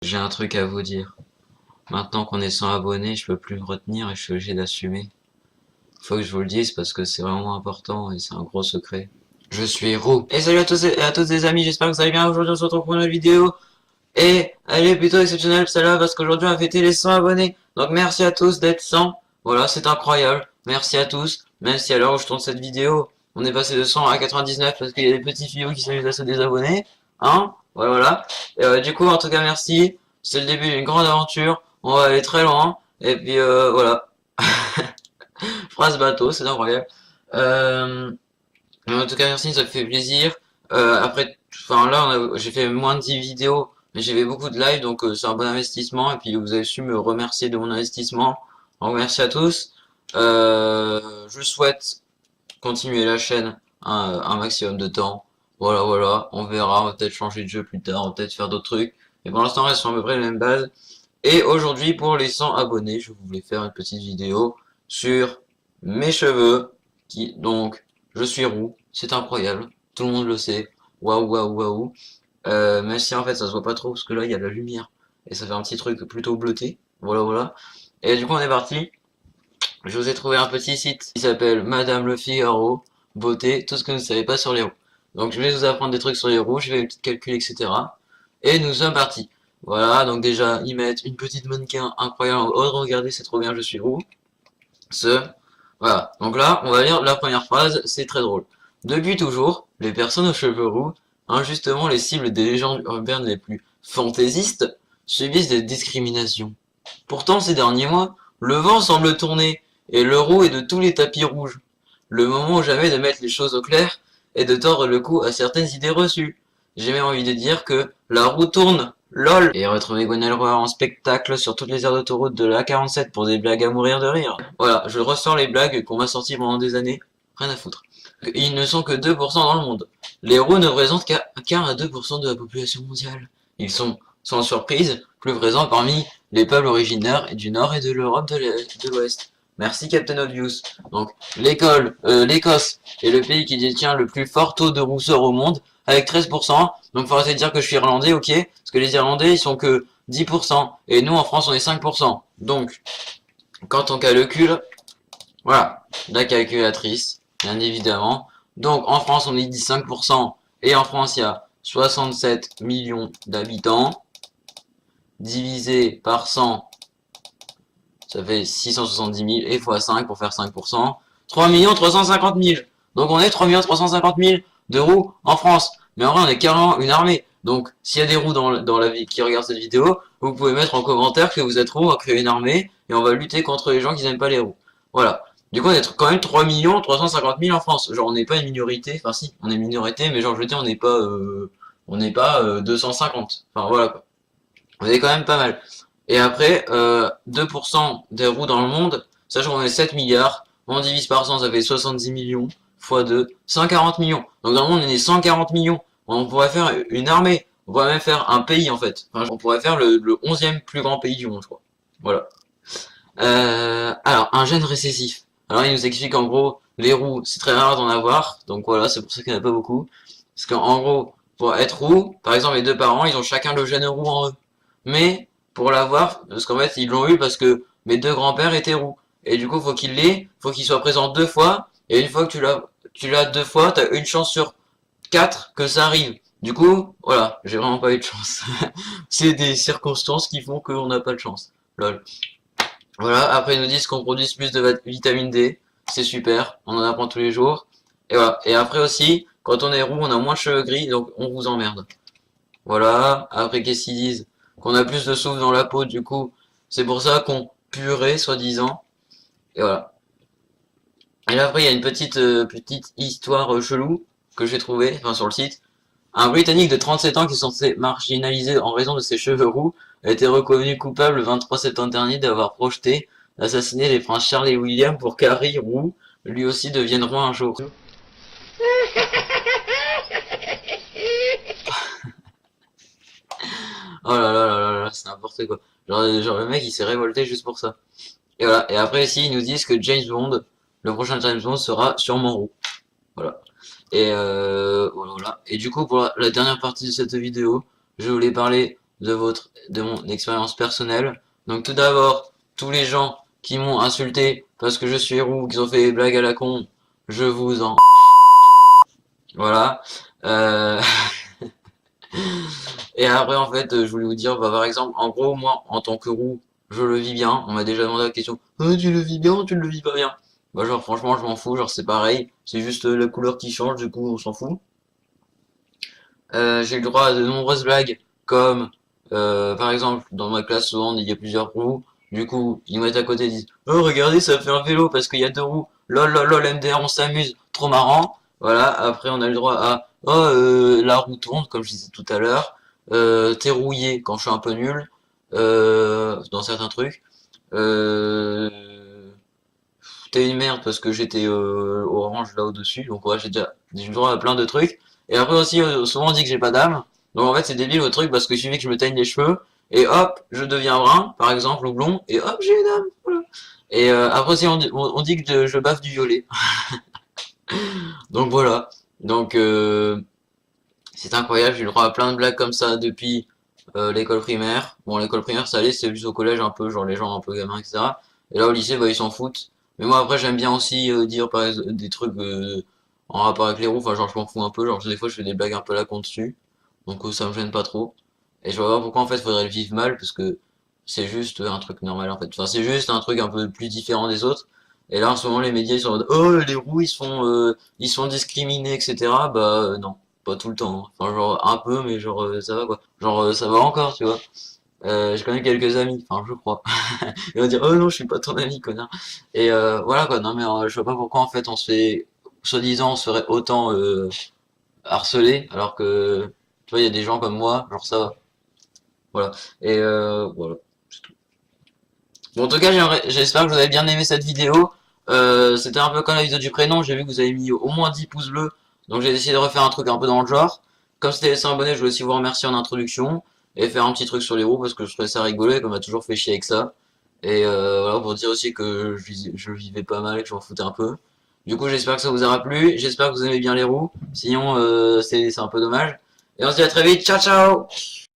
J'ai un truc à vous dire. Maintenant qu'on est 100 abonnés, je peux plus me retenir et je suis obligé d'assumer. Faut que je vous le dise parce que c'est vraiment important et c'est un gros secret. Je suis roux. Et salut à tous et à toutes les amis, j'espère que vous allez bien. Aujourd'hui on se retrouve pour une nouvelle vidéo. Et elle est plutôt exceptionnelle celle-là parce qu'aujourd'hui on va fêter les 100 abonnés. Donc merci à tous d'être 100. Voilà, c'est incroyable. Merci à tous. Même si à l'heure où je tourne cette vidéo, on est passé de 100 à 99 parce qu'il y a des petits filous qui s'amusent à se désabonner. Hein? Voilà, voilà. Et du coup, en tout cas, merci. C'est le début d'une grande aventure. On va aller très loin. Et puis voilà. Phrase bateau, c'est incroyable. Euh, en tout cas, merci, ça me fait plaisir. Après, enfin là, j'ai fait moins de 10 vidéos, mais j'ai fait beaucoup de live, donc c'est un bon investissement. Et puis vous avez su me remercier de mon investissement. Donc merci à tous. Je souhaite continuer la chaîne un maximum de temps. Voilà, voilà, on verra, on va peut-être changer de jeu plus tard, on va peut-être faire d'autres trucs. Mais pour l'instant, on reste sur à peu près les mêmes bases. Et aujourd'hui, pour les 100 abonnés, je voulais faire une petite vidéo sur mes cheveux, donc, je suis roux, c'est incroyable, tout le monde le sait, waouh, waouh, waouh. Même si en fait ça se voit pas trop, parce que là il y a de la lumière, et ça fait un petit truc plutôt bleuté, voilà, voilà. Et du coup on est parti, je vous ai trouvé un petit site qui s'appelle Madame Le Figaro, beauté, tout ce que vous ne savez pas sur les roux. Donc je vais vous apprendre des trucs sur les roux, je vais faire des petits calculs, etc. Et nous sommes partis. Voilà, donc déjà, ils mettent une petite mannequin incroyable. Oh, regardez, c'est trop bien, je suis roux. Ce, voilà. Donc là, on va lire la première phrase, c'est très drôle. Depuis toujours, les personnes aux cheveux roux, injustement les cibles des légendes urbaines les plus fantaisistes, subissent des discriminations. Pourtant, ces derniers mois, le vent semble tourner, et le roux est de tous les tapis rouges. Le moment ou jamais de mettre les choses au clair et de tordre le cou à certaines idées reçues. J'ai même envie de dire que la roue tourne, lol. Et retrouver Gwenelle Roy en spectacle sur toutes les aires d'autoroute de la 47 pour des blagues à mourir de rire. Voilà, je ressors les blagues qu'on m'a sorties pendant des années. Rien à foutre. Ils ne sont que 2% dans le monde. Les roux ne représentent qu'un à 2% de la population mondiale. Ils sont, sans surprise, plus présents parmi les peuples originaires du Nord et de l'Europe de l'Ouest. Merci Captain Obvious. Donc, l'Écosse est le pays qui détient le plus fort taux de rousseur au monde, avec 13%. Donc, faut arrêter de dire que je suis irlandais, ok? Parce que les Irlandais, ils sont que 10%. Et nous, en France, on est 5%. Donc, quand on calcule, voilà, la calculatrice, bien évidemment. Donc, en France, on est dit 5%. Et en France, il y a 67 millions d'habitants. Divisé par 100, ça fait 670 000 et x 5 pour faire 5%. 3 350 000. Donc on est 3 350 000 de roues en France. Mais en vrai, on est carrément une armée. Donc s'il y a des roues dans la vie qui regardent cette vidéo, vous pouvez mettre en commentaire que vous êtes roux, on va créer une armée et on va lutter contre les gens qui n'aiment pas les roues. Voilà. Du coup, on est quand même 3 350 000 en France. Genre, on n'est pas une minorité. Enfin, si, on est une minorité, mais genre, je veux dire, on n'est pas 250. Enfin, voilà quoi. On est quand même pas mal. Et après, 2% des roues dans le monde, sachant qu'on est 7 milliards, on divise par 100, ça fait 70 millions, fois 2, 140 millions. Donc dans le monde, on est 140 millions. On pourrait faire une armée, on pourrait même faire un pays en fait. Enfin, on pourrait faire le 11e plus grand pays du monde, je crois. Voilà. Alors, un gène récessif. Alors il nous explique en gros, les roues, c'est très rare d'en avoir, donc voilà, c'est pour ça qu'il n'y en a pas beaucoup. Parce qu'en gros, pour être roux, par exemple, les deux parents, ils ont chacun le gène roux en eux. Mais pour l'avoir, parce qu'en fait ils l'ont eu parce que mes deux grands-pères étaient roux. Et du coup faut qu'il l'ait, faut qu'il soit présent deux fois, et une fois que tu l'as deux fois, t'as une chance sur quatre que ça arrive. Du coup, voilà, j'ai vraiment pas eu de chance. C'est des circonstances qui font qu'on n'a pas de chance. Lol. Voilà, après ils nous disent qu'on produise plus de vitamine D, c'est super, on en apprend tous les jours. Et voilà, et après aussi, quand on est roux, on a moins de cheveux gris, donc on vous emmerde. Voilà, après qu'est-ce qu'ils disent? Qu'on a plus de souffle dans la peau, du coup, c'est pour ça qu'on purait, soi-disant. Et voilà. Et là, après, il y a une petite histoire chelou que j'ai trouvée, enfin sur le site. Un Britannique de 37 ans qui est censé marginalisé en raison de ses cheveux roux a été reconnu coupable le 23 septembre dernier d'avoir projeté d'assassiner les princes Charles et William pour qu'Harry roux, lui aussi, devienne roi un jour. Oh là là là là là, c'est n'importe quoi. Genre le mec il s'est révolté juste pour ça. Et voilà. Et après ici ils nous disent que James Bond, le prochain James Bond sera sûrement roux. Voilà. Et voilà, voilà. Et du coup pour la dernière partie de cette vidéo, je voulais parler de mon expérience personnelle. Donc tout d'abord, tous les gens qui m'ont insulté parce que je suis roux, qui ont fait des blagues à la con, je vous en... Voilà. Euh... Et après, en fait, je voulais vous dire, bah, par exemple, en gros, moi, en tant que roux, je le vis bien. On m'a déjà demandé la question, tu le vis bien ou tu le vis pas bien? Bah, genre, franchement, je m'en fous, genre, c'est pareil. C'est juste la couleur qui change, du coup, on s'en fout. J'ai le droit à de nombreuses blagues, comme, par exemple, dans ma classe, souvent, il y a plusieurs roues. Du coup, ils mettent à côté, ils disent, oh, regardez, ça fait un vélo parce qu'il y a deux roues. Lol, lol, lol, MDR, on s'amuse. Trop marrant. Voilà. Après, on a le droit à, oh, la roue tourne, comme je disais tout à l'heure. T'es rouillé quand je suis un peu nul. Dans certains trucs. Euh, T'es une merde parce que j'étais orange là au-dessus. Donc, ouais, j'ai le droit à plein de trucs. Et après aussi, souvent on dit que j'ai pas d'âme. Donc en fait, c'est débile le truc parce que il suffit que je me teigne les cheveux et hop, je deviens brun, par exemple, ou blond, et hop, j'ai une âme. Voilà. Et après aussi, on dit que je baffe du violet. Donc voilà. Donc c'est incroyable, j'ai le droit à plein de blagues comme ça depuis l'école primaire. Bon, l'école primaire, ça allait, c'est juste au collège un peu, genre les gens un peu gamins, etc. Et là, au lycée, bah, ils s'en foutent. Mais moi, après, j'aime bien aussi dire par exemple, des trucs en rapport avec les roues. Enfin, genre, je m'en fous un peu. Genre, des fois, je fais des blagues un peu là con dessus. Donc, ça me gêne pas trop. Et je vois pas pourquoi, en fait, faudrait le vivre mal, parce que c'est juste un truc normal, en fait. Enfin, c'est juste un truc un peu plus différent des autres. Et là, en ce moment, les médias, ils sont en mode, oh, les roues, ils sont discriminés, etc. Bah, non. Pas tout le temps, hein. Enfin, genre, un peu, mais genre, ça va, quoi. Genre, ça va encore, tu vois. Je connais quelques amis, enfin, je crois. Ils vont dire, oh non, je suis pas ton ami, connard. Et voilà, quoi. Non, mais je vois pas pourquoi, en fait, on se fait, soi-disant, on serait autant harcelé, alors que, tu vois, il y a des gens comme moi, genre, ça va. Voilà. Et voilà. C'est tout. Bon, en tout cas, j'espère que vous avez bien aimé cette vidéo. C'était un peu comme la vidéo du prénom. J'ai vu que vous avez mis au moins 10 pouces bleus. Donc j'ai décidé de refaire un truc un peu dans le genre. Comme c'était 100 abonnés, je voulais aussi vous remercier en introduction. Et faire un petit truc sur les roues parce que je trouvais ça rigolo et qu'on m'a toujours fait chier avec ça. Et voilà, pour dire aussi que je vivais pas mal et que je m'en foutais un peu. Du coup, j'espère que ça vous aura plu. J'espère que vous aimez bien les roues. Sinon, c'est un peu dommage. Et on se dit à très vite. Ciao, ciao!